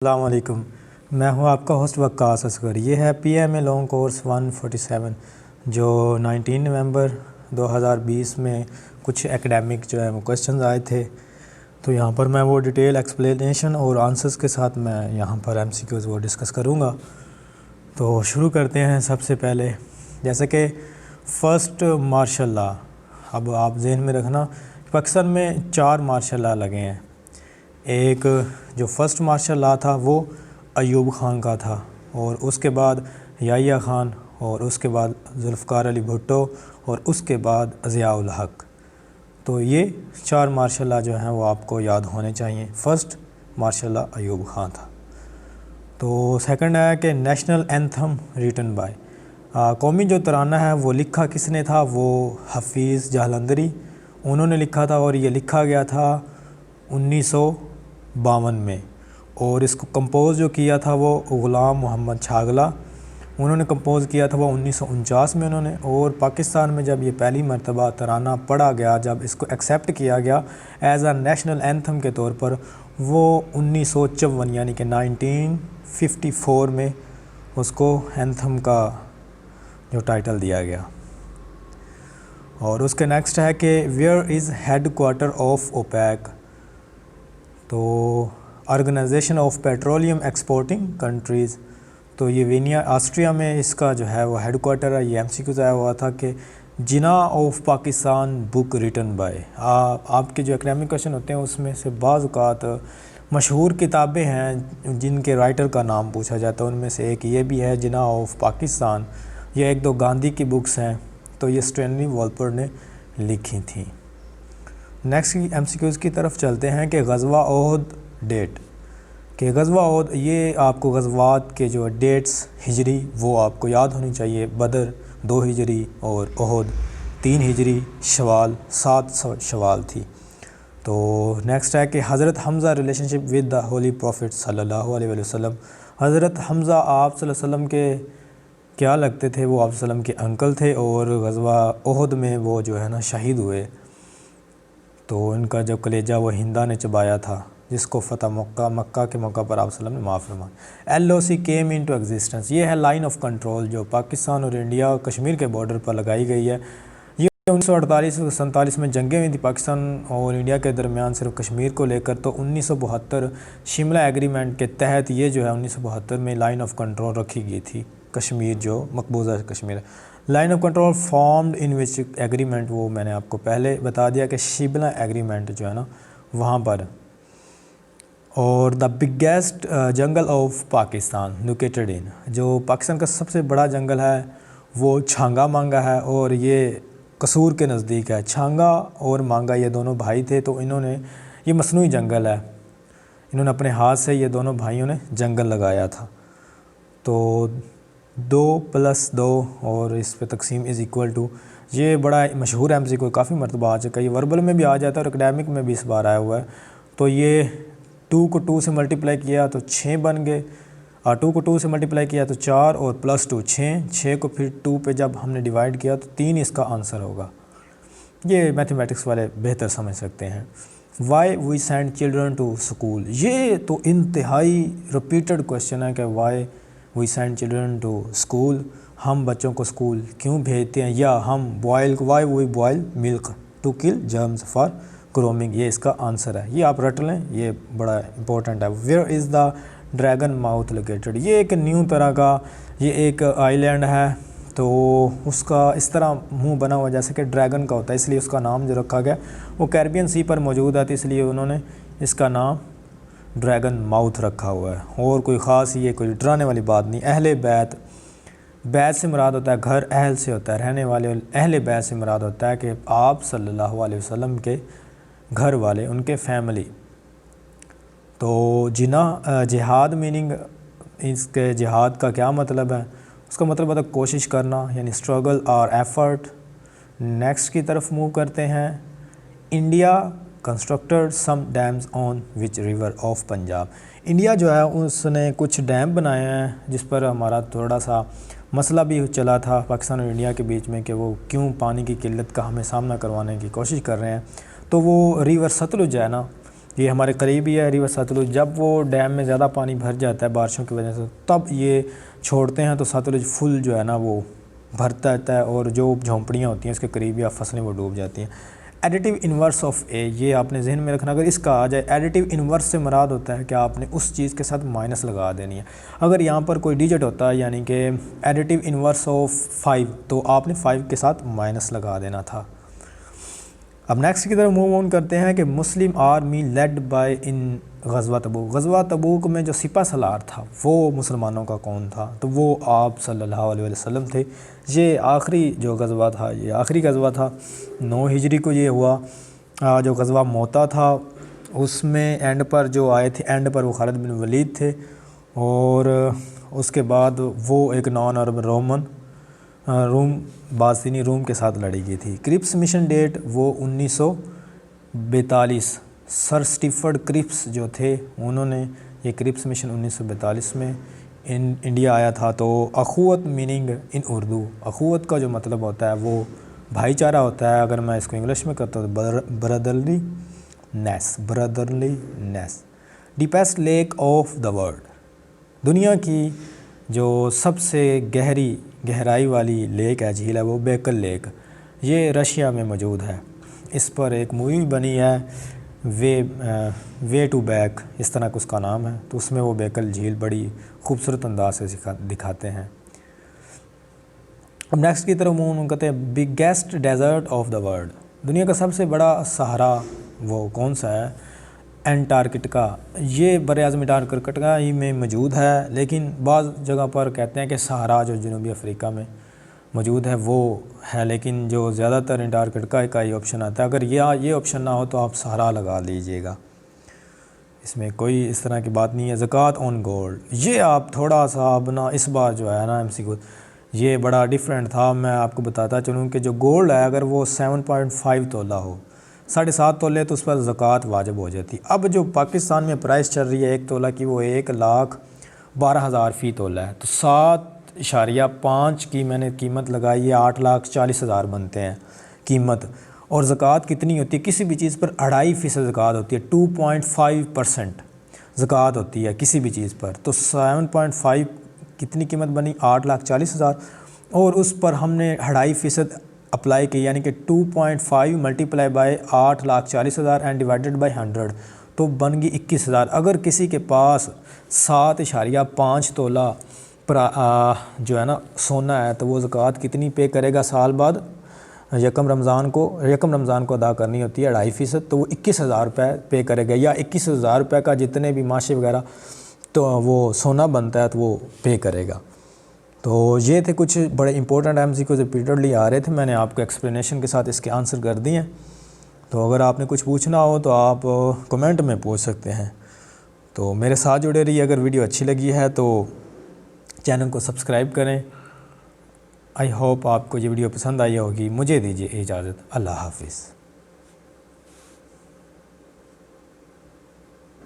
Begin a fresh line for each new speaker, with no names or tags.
السلام علیکم، میں ہوں آپ کا ہوسٹ وقاص اصغر۔ یہ ہے P M A long course 147 جو 19 نومبر 2020 میں کچھ ایکڈیمک جو ہے وہ کویسچنز آئے تھے، تو یہاں پر میں وہ ڈیٹیل ایکسپلینیشن اور آنسرز کے ساتھ میں یہاں پر ایم سی کیوز وہ ڈسکس کروں گا۔ تو شروع کرتے ہیں۔ سب سے پہلے جیسے کہ فرسٹ مارشل لا، اب آپ ذہن میں رکھنا پاکستان میں 4 مارشل لا لگے ہیں۔ ایک جو فرسٹ مارشل لا تھا وہ ایوب خان کا تھا، اور اس کے بعد یحییٰ خان، اور اس کے بعد ذوالفقار علی بھٹو، اور اس کے بعد ضیاء الحق۔ تو یہ 4 مارشل لا جو ہیں وہ آپ کو یاد ہونے چاہیے۔ First martial law Ayub Khan تھا۔ تو سیکنڈ ہے کہ نیشنل اینتھم ریٹن بائی، قومی جو ترانہ ہے وہ لکھا کس نے تھا؟ وہ حفیظ جہلندری انہوں نے لکھا تھا، اور یہ لکھا گیا تھا 1952 میں، اور اس کو کمپوز جو کیا تھا وہ غلام محمد چھاگلا انہوں نے کمپوز کیا تھا، وہ 1949 میں انہوں نے۔ اور پاکستان میں جب یہ پہلی مرتبہ ترانہ پڑھا گیا، جب اس کو ایکسیپٹ کیا گیا ایز اے نیشنل اینتھم کے طور پر، وہ 1954 یعنی کہ 1954 میں اس کو اینتھم کا جو ٹائٹل دیا گیا۔ اور اس کے نیکسٹ ہے کہ where is head quarter of OPEC, تو organisation of petroleum exporting countries, تو یہ وینیا آسٹریا میں اس کا جو ہے وہ ہیڈ کوارٹر ہے۔ یہ ایم سی کیوز آیا ہوا تھا کہ جنا of Pakistan book written by, آپ کے جو اکیڈمک کویشچن ہوتے ہیں اس میں سے بعض اوقات مشہور کتابیں ہیں جن کے رائٹر کا نام پوچھا جاتا ہے، ان میں سے ایک یہ بھی ہے جنا آف پاکستان، یہ 1-2 گاندھی کی بکس ہیں، تو یہ اسٹینلی والپر نے لکھی تھیں۔ نیکسٹ ایم سی کیوز کی طرف چلتے ہیں کہ غزوہ احد ڈیٹ، کہ غزوہ احد یہ آپ کو غزوات کے جو ڈیٹس ہجری وہ آپ کو یاد ہونی چاہیے۔ بدر 2 ہجری اور احد 3 ہجری، شوال 7 شوال تھی۔ تو نیکسٹ ہے کہ حضرت Hamza relationship with the holy prophet صلی اللہ علیہ وسلم، حضرت حمزہ آپ صلی اللہ علیہ وسلم کے کیا لگتے تھے؟ وہ آپ صلی اللہ علیہ وسلم کے انکل تھے، اور غزوہ احد میں وہ جو ہے نا شہید ہوئے، تو ان کا جو کلیجہ وہ ہندا نے چبایا تھا، جس کو فتح مکہ کے موقع پر آپ صلی اللہ علیہ وسلم نے معاف فرمایا۔ ایل او سی کیم انٹو ایگزسٹنس، یہ ہے لائن آف کنٹرول جو پاکستان اور انڈیا کشمیر کے بارڈر پر لگائی گئی ہے۔ یہ 1948-47 میں جنگیں ہوئی تھی پاکستان اور انڈیا کے درمیان صرف کشمیر کو لے کر، تو 1972 شملہ ایگریمنٹ کے تحت یہ جو ہے 1972 میں لائن آف کنٹرول رکھی گئی تھی کشمیر، جو مقبوضہ کشمیر ہے۔ Line of control formed in which agreement, وہ میں نے آپ کو پہلے بتا دیا کہ شملہ ایگریمنٹ جو ہے نا وہاں پر۔ اور دا بگیسٹ جنگل آف پاکستان لوکیٹڈ ان، جو پاکستان کا سب سے بڑا جنگل ہے وہ چھانگا مانگا ہے، اور یہ قصور کے نزدیک ہے۔ چھانگا اور مانگا یہ دونوں بھائی تھے، تو انہوں نے، یہ مصنوعی جنگل ہے، انہوں نے اپنے ہاتھ سے یہ دونوں بھائیوں نے جنگل لگایا تھا۔ تو 2+2 اور اس پہ تقسیم از ایکول ٹو، یہ بڑا مشہور ایم سی کو کافی مرتبہ آ چکا ہے، یہ وربل میں بھی آ جاتا ہے اور اکیڈمک میں بھی اس بار آیا ہوا ہے۔ تو یہ 2 کو 2 سے ملٹیپلائی کیا تو 6 بن گئے، اور 2 کو 2 سے ملٹیپلائی کیا تو 4، اور +2 6 کو پھر 2 پہ جب ہم نے ڈیوائڈ کیا تو 3 اس کا آنسر ہوگا۔ یہ میتھمیٹکس والے بہتر سمجھ سکتے ہیں۔ Why we send children to school, یہ تو انتہائی ریپیٹڈ کویشچن ہے کہ why we send children to school, ہم بچوں کو اسکول کیوں بھیجتے ہیں، یا ہم why we boil milk to kill germs for grooming, یہ اس کا آنسر ہے۔ یہ آپ رٹ لیں، یہ بڑا امپورٹنٹ ہے۔ Where is the dragon mouth located, یہ ایک نیو طرح کا یہ ایک آئی لینڈ ہے، تو اس کا اس طرح منہ بنا ہوا جیسے کہ ڈریگن کا ہوتا ہے، اس لیے اس کا نام جو رکھا گیا وہ کیریبین سی پر موجود ہے، اس لیے انہوں نے اس کا نام ڈریگن ماؤتھ رکھا ہوا ہے۔ اور کوئی خاص یہ کوئی ڈرانے والی بات نہیں۔ اہل بیت، بیت سے مراد ہوتا ہے گھر، اہل سے ہوتا ہے رہنے والے، اہل بیت سے مراد ہوتا ہے کہ آپ صلی اللہ علیہ وسلم کے گھر والے، ان کے فیملی۔ تو جہاد میننگ، اس کے جہاد کا کیا مطلب ہے؟ اس کا مطلب ہوتا ہے کوشش کرنا، یعنی اسٹرگل اور ایفرٹ۔ نیکسٹ کی طرف موو کرتے ہیں۔ India constructed some dams on which river of Punjab, India جو ہے اس نے کچھ ڈیم بنائے ہیں جس پر ہمارا تھوڑا سا مسئلہ بھی چلا تھا پاکستان اور انڈیا کے بیچ میں کہ وہ کیوں پانی کی قلت کا ہمیں سامنا کروانے کی کوشش کر رہے ہیں۔ تو وہ ریور ستلج ہے نا، یہ ہمارے قریب ہی ہے ریور ستلج. جب وہ ڈیم میں زیادہ پانی بھر جاتا ہے بارشوں کی وجہ سے تب یہ چھوڑتے ہیں تو ستلج فل جو ہے نا وہ بھرتا رہتا ہے اور جو جھونپڑیاں ہوتی ہیں اس کے قریب یا فصلیں وہ ڈوب جاتی ہیں. ایڈیٹیو انورس آف اے یہ آپ نے ذہن میں رکھنا. اگر اس کا آ جائے ایڈیٹیو انورس سے مراد ہوتا ہے کہ آپ نے اس چیز کے ساتھ مائنس لگا دینی ہے. اگر یہاں پر کوئی ڈیجٹ ہوتا ہے یعنی کہ ایڈیٹیو انورس آف 5 تو آپ نے 5 کے ساتھ مائنس لگا دینا تھا. اب نیکسٹ کی طرف موو آن کرتے ہیں کہ مسلم آرمی لیڈ بائی ان غزوہ تبوک. غزوہ تبوک میں جو سپہ سالار تھا وہ مسلمانوں کا کون تھا؟ تو وہ آپ صلی اللہ علیہ وسلم تھے. یہ آخری جو غزوہ تھا یہ آخری غزوہ تھا 9 ہجری کو یہ ہوا. جو غزوہ موتا تھا اس میں اینڈ پر جو آئے تھے اینڈ پر وہ خالد بن ولید تھے اور اس کے بعد وہ ایک نان عرب روم باستینی روم کے ساتھ لڑی گئی تھی. کرپس مشن ڈیٹ وہ 1942. سر اسٹیفرڈ کرپس جو تھے انہوں نے یہ کرپس مشن 1942 میں انڈیا آیا تھا. تو اخوت میننگ ان اردو اخوت کا جو مطلب ہوتا ہے وہ بھائی چارہ ہوتا ہے. اگر میں اس کو انگلش میں کرتا ہوں برادرلی نیس. ڈیپیسٹ لیک آف دا ورلڈ دنیا کی جو سب سے گہرائی والی لیک ہے جھیل ہے وہ بیکل لیک. یہ رشیا میں موجود ہے. اس پر ایک مووی بنی ہے وے ٹو بیک اس طرح کا اس کا نام ہے. تو اس میں وہ بیکل جھیل بڑی خوبصورت انداز سے دکھاتے ہیں. اب نیکسٹ کی طرف ہم کہتے ہیں biggest desert of the world. دنیا کا سب سے بڑا صحرا وہ کون سا ہے؟ انٹارکٹیکا. یہ براعظم انٹارکٹیکا ہی میں موجود ہے لیکن بعض جگہ پر کہتے ہیں کہ صحرا جو جنوبی افریقہ میں موجود ہے وہ ہے لیکن جو زیادہ تر انٹارکٹیکا کا یہ آپشن آتا ہے. اگر یہ آپشن نہ ہو تو آپ صحرا لگا لیجئے گا. اس میں کوئی اس طرح کی بات نہیں ہے. زکوٰۃ آن گولڈ یہ آپ تھوڑا سا اپنا اس بار جو ہے نا MCQ یہ بڑا ڈیفرنٹ تھا. میں آپ کو بتاتا چلوں کہ جو گولڈ ہے اگر وہ 7.5 تولہ ہو 7.5 تولے تو اس پر زکوٰۃ واجب ہو جاتی. اب جو پاکستان میں پرائس چل رہی ہے 1 تولہ کی وہ 1,12,000 فی تولہ ہے. تو 7.5 کی میں نے قیمت لگائی ہے 8,40,000 بنتے ہیں قیمت. اور زکوٰۃ کتنی ہوتی ہے؟ کسی بھی چیز پر 2.5% زکوٰۃ ہوتی ہے. 2.5% زکوٰۃ ہوتی ہے کسی بھی چیز پر. تو 7.5 کتنی قیمت بنی؟ 8,40,000 اور اس پر ہم نے 2.5% اپلائی کی یعنی کہ 2.5 multiply by 8,40,000 and divided by 100 تو بن گئی 21,000. اگر کسی کے پاس 7.5 تولہ جو ہے نا سونا ہے تو وہ زکوٰۃ کتنی پے کرے گا سال بعد؟ یکم رمضان کو ادا کرنی ہوتی ہے 2.5%. تو وہ 21,000 روپے پے کرے گا یا 21,000 روپے کا جتنے بھی ماشے وغیرہ تو وہ سونا بنتا ہے تو وہ پے کرے گا. تو یہ تھے کچھ بڑے امپورٹنٹ MCQs ریپیٹڈلی آ رہے تھے. میں نے آپ کو ایکسپلینیشن کے ساتھ اس کے آنسر کر دیے ہیں. تو اگر آپ نے کچھ پوچھنا ہو تو آپ کمنٹ میں پوچھ سکتے ہیں. تو میرے ساتھ جڑے رہیے. اگر ویڈیو اچھی لگی ہے تو چینل کو سبسکرائب کریں. آئی ہوپ آپ کو یہ ویڈیو پسند آئی ہوگی. مجھے دیجیے اجازت. اللہ حافظ.